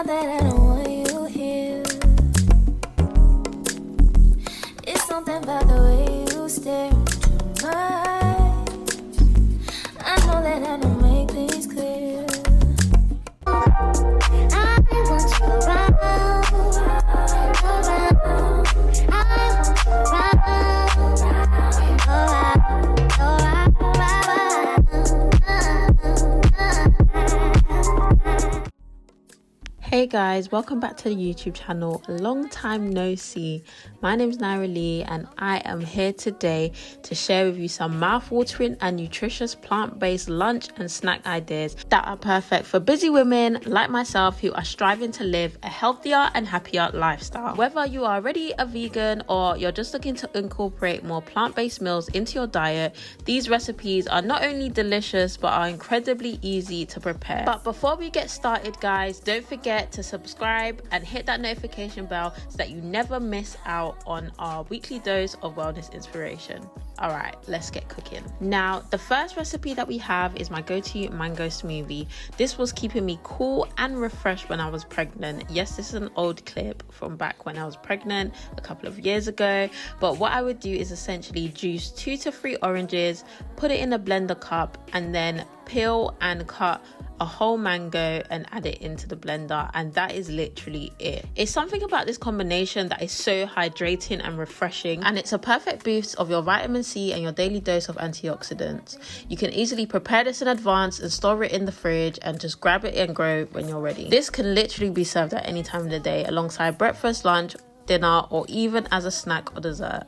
Now that I don't want you here, it's something about the way you stare into my eyes. I know that I don't make things clear. I want you around, around. I want you Hey guys, welcome back to the YouTube channel. Long time no see. My name's Naira Lee and I am here today to share with you some mouth-watering and nutritious plant-based lunch and snack ideas that are perfect for busy women like myself who are striving to live a healthier and happier lifestyle. Whether you are already a vegan or you're just looking to incorporate more plant-based meals into your diet, these recipes are not only delicious but are incredibly easy to prepare. But before we get started guys, don't forget to subscribe and hit that notification bell so that you never miss out on our weekly dose of wellness inspiration. All right, let's get cooking. Now, the first recipe that we have is my go-to mango smoothie. This was keeping me cool and refreshed when I was pregnant. Yes, this is an old clip from back when I was pregnant a couple of years ago. But what I would do is essentially juice 2 to 3 oranges, put it in a blender cup, and then peel and cut a whole mango and add it into the blender, and that is literally it. It's something about this combination that is so hydrating and refreshing, and it's a perfect boost of your vitamin C and your daily dose of antioxidants. You can easily prepare this in advance and store it in the fridge and just grab it and go when you're ready. This can literally be served at any time of the day alongside breakfast, lunch, dinner, or even as a snack or dessert.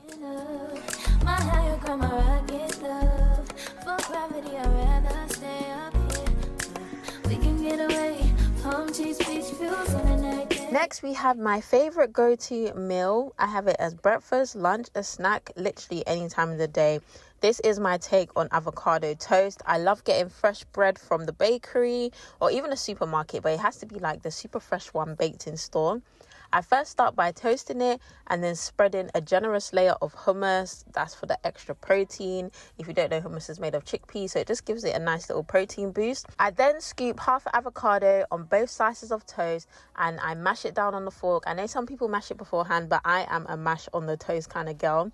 Next, we have my favorite go-to meal. I have it as breakfast, lunch, a snack, literally any time of the day. This is my take on avocado toast. I love getting fresh bread from the bakery or even a supermarket, but it has to be like the super fresh one baked in store. I first start by toasting it and then spreading a generous layer of hummus. That's for the extra protein. If you don't know, hummus is made of chickpeas, so it just gives it a nice little protein boost. I then scoop half an avocado on both slices of toast and I mash it down on the fork. I know some people mash it beforehand, but I am a mash on the toast kind of girl.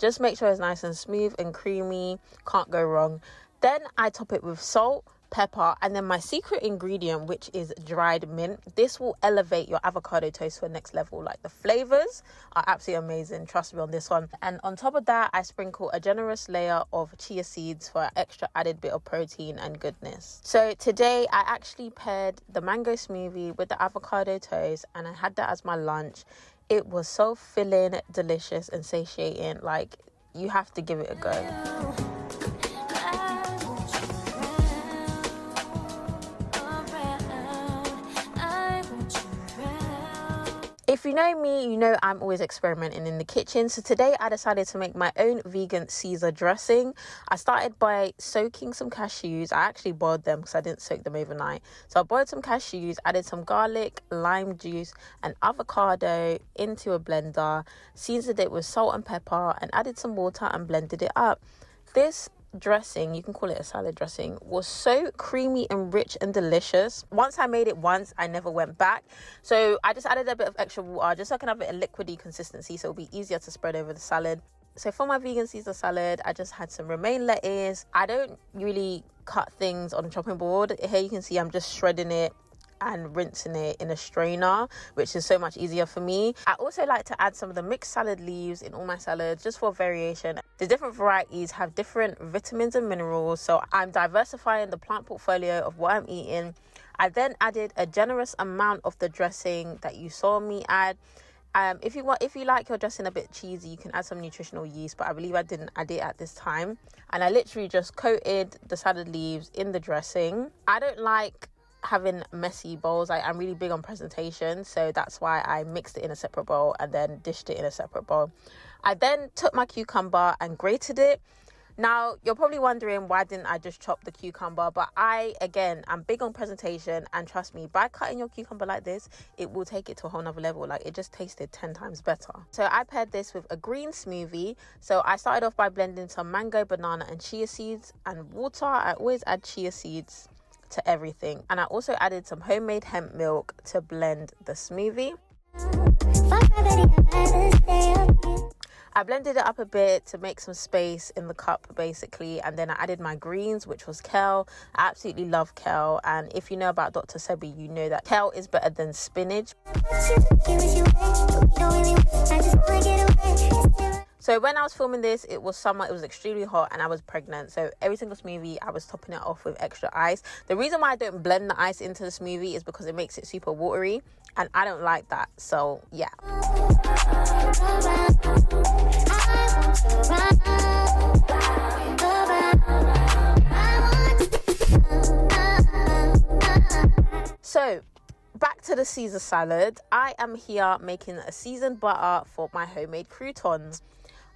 Just make sure it's nice and smooth and creamy. Can't go wrong. Then I top it with salt, pepper, and then my secret ingredient, which is dried mint. This will elevate your avocado toast to a next level. Like, the flavors are absolutely amazing, trust me on this one. And on top of that, I sprinkle a generous layer of chia seeds for an extra added bit of protein and goodness. So today I actually paired the mango smoothie with the avocado toast and I had that as my lunch. It was so filling, delicious, and satiating. Like, you have to give it a go. If you know me, you know I'm always experimenting in the kitchen. So today I decided to make my own vegan Caesar dressing. I started by soaking some cashews. I actually boiled them because I didn't soak them overnight. So I boiled some cashews, added some garlic, lime juice, and avocado into a blender, seasoned it with salt and pepper, and added some water and blended it up. This dressing, you can call it a salad dressing, was so creamy and rich and delicious. Once I made it once, I never went back. So I just added a bit of extra water just so I can have it a liquidy consistency so it'll be easier to spread over the salad. So for my vegan Caesar salad, I just had some romaine lettuce. I don't really cut things on a chopping board. Here you can see I'm just shredding it and rinsing it in a strainer, which is so much easier for me. I also like to add some of the mixed salad leaves in all my salads just for variation. The different varieties have different vitamins and minerals, so I'm diversifying the plant portfolio of what I'm eating. I then added a generous amount of the dressing that you saw me add. If you like your dressing a bit cheesy, you can add some nutritional yeast, but I believe I didn't add it at this time. And I literally just coated the salad leaves in the dressing. I don't like having messy bowls. I'm really big on presentation, so that's why I mixed it in a separate bowl and then dished it in a separate bowl. I then took my cucumber and grated it. Now, you're probably wondering why didn't I just chop the cucumber, but I'm big on presentation, and trust me, by cutting your cucumber like this, it will take it to a whole nother level. Like, it just tasted 10 times better. So I paired this with a green smoothie. So I started off by blending some mango, banana, and chia seeds and water. I always add chia seeds to everything. And I also added some homemade hemp milk to blend the smoothie. I blended it up a bit to make some space in the cup basically, and then I added my greens, which was kale. I absolutely love kale, and if you know about Dr. Sebi, you know that kale is better than spinach. So when I was filming this, it was summer, it was extremely hot, and I was pregnant. So every single smoothie, I was topping it off with extra ice. The reason why I don't blend the ice into the smoothie is because it makes it super watery, and I don't like that. So yeah. So back to the Caesar salad. I am here making a seasoned butter for my homemade croutons.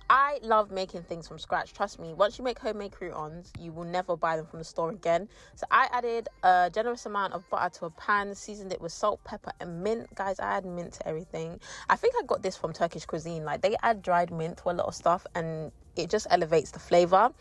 I love making things from scratch. Trust me, once you make homemade croutons, you will never buy them from the store again. So I added a generous amount of butter to a pan, seasoned it with salt, pepper, and mint. Guys, I add mint to everything. I think I got this from Turkish cuisine. Like, they add dried mint to a lot of stuff, and it just elevates the flavor.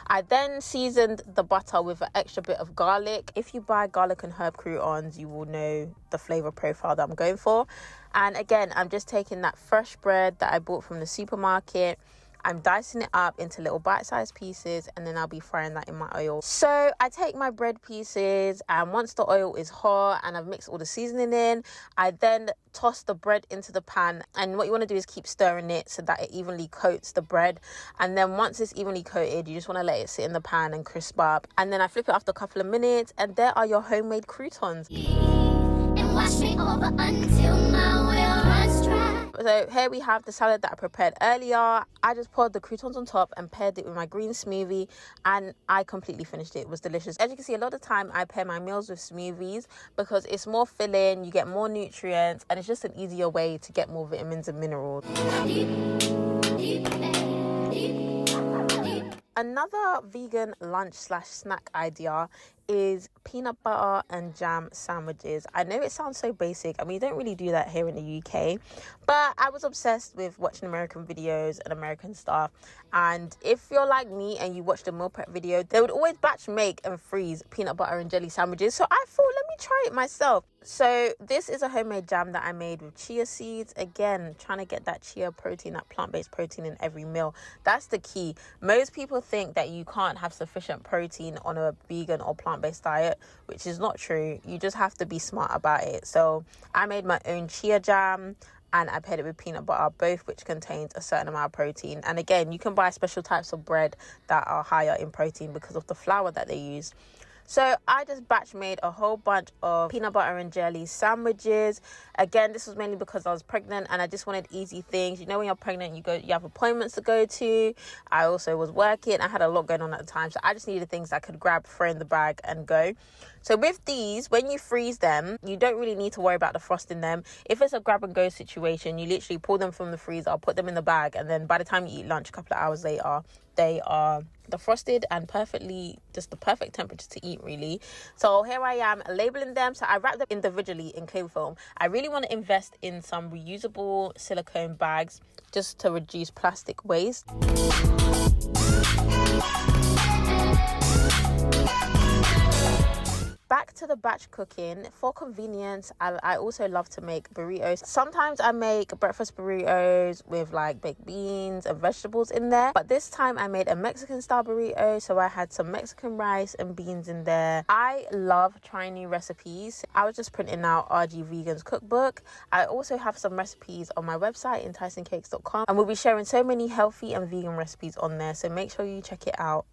I then seasoned the butter with an extra bit of garlic. If you buy garlic and herb croutons, you will know the flavor profile that I'm going for. And again, I'm just taking that fresh bread that I bought from the supermarket. I'm dicing it up into little bite-sized pieces, and then I'll be frying that in my oil. So I take my bread pieces, and once the oil is hot and I've mixed all the seasoning in, I then toss the bread into the pan. And what you want to do is keep stirring it so that it evenly coats the bread. And then once it's evenly coated, you just want to let it sit in the pan and crisp up. And then I flip it after a couple of minutes, and there are your homemade croutons. And wash me over until my well runs dry. So here we have the salad that I prepared earlier. I just poured the croutons on top and paired it with my green smoothie, and I completely finished it. It was delicious. As you can see, a lot of the time I pair my meals with smoothies because it's more filling, you get more nutrients, and it's just an easier way to get more vitamins and minerals. Another vegan lunch/snack idea is peanut butter and jam sandwiches. I know it sounds so basic. I mean, you don't really do that here in the UK, but I was obsessed with watching American videos and American stuff. And if you're like me and you watch the meal prep video, they would always batch make and freeze peanut butter and jelly sandwiches. So I thought, let me try it myself. So this is a homemade jam that I made with chia seeds. Again, trying to get that chia protein, that plant-based protein in every meal. That's the key. Most people think that you can't have sufficient protein on a vegan or plant-based diet, which is not true. You just have to be smart about it. So I made my own chia jam, and I paired it with peanut butter, both which contains a certain amount of protein. And again, you can buy special types of bread that are higher in protein because of the flour that they use. So I just batch made a whole bunch of peanut butter and jelly sandwiches. Again, this was mainly because I was pregnant and I just wanted easy things. You know, when you're pregnant, you have appointments to go to. I also was working. I had a lot going on at the time. So I just needed things I could grab, throw in the bag and go. So with these, when you freeze them, you don't really need to worry about the frost in them. If it's a grab and go situation, you literally pull them from the freezer, put them in the bag, and then by the time you eat lunch a couple of hours later, they are defrosted and just the perfect temperature to eat, really. So here I am labeling them. So I wrap them individually in cling film. I really want to invest in some reusable silicone bags just to reduce plastic waste. Back to the batch cooking. For convenience, I also love to make burritos. Sometimes I make breakfast burritos with like baked beans and vegetables in there. But this time I made a Mexican style burrito. So I had some Mexican rice and beans in there. I love trying new recipes. I was just printing out RG Vegan's cookbook. I also have some recipes on my website, enticingcakes.com. And we'll be sharing so many healthy and vegan recipes on there. So make sure you check it out.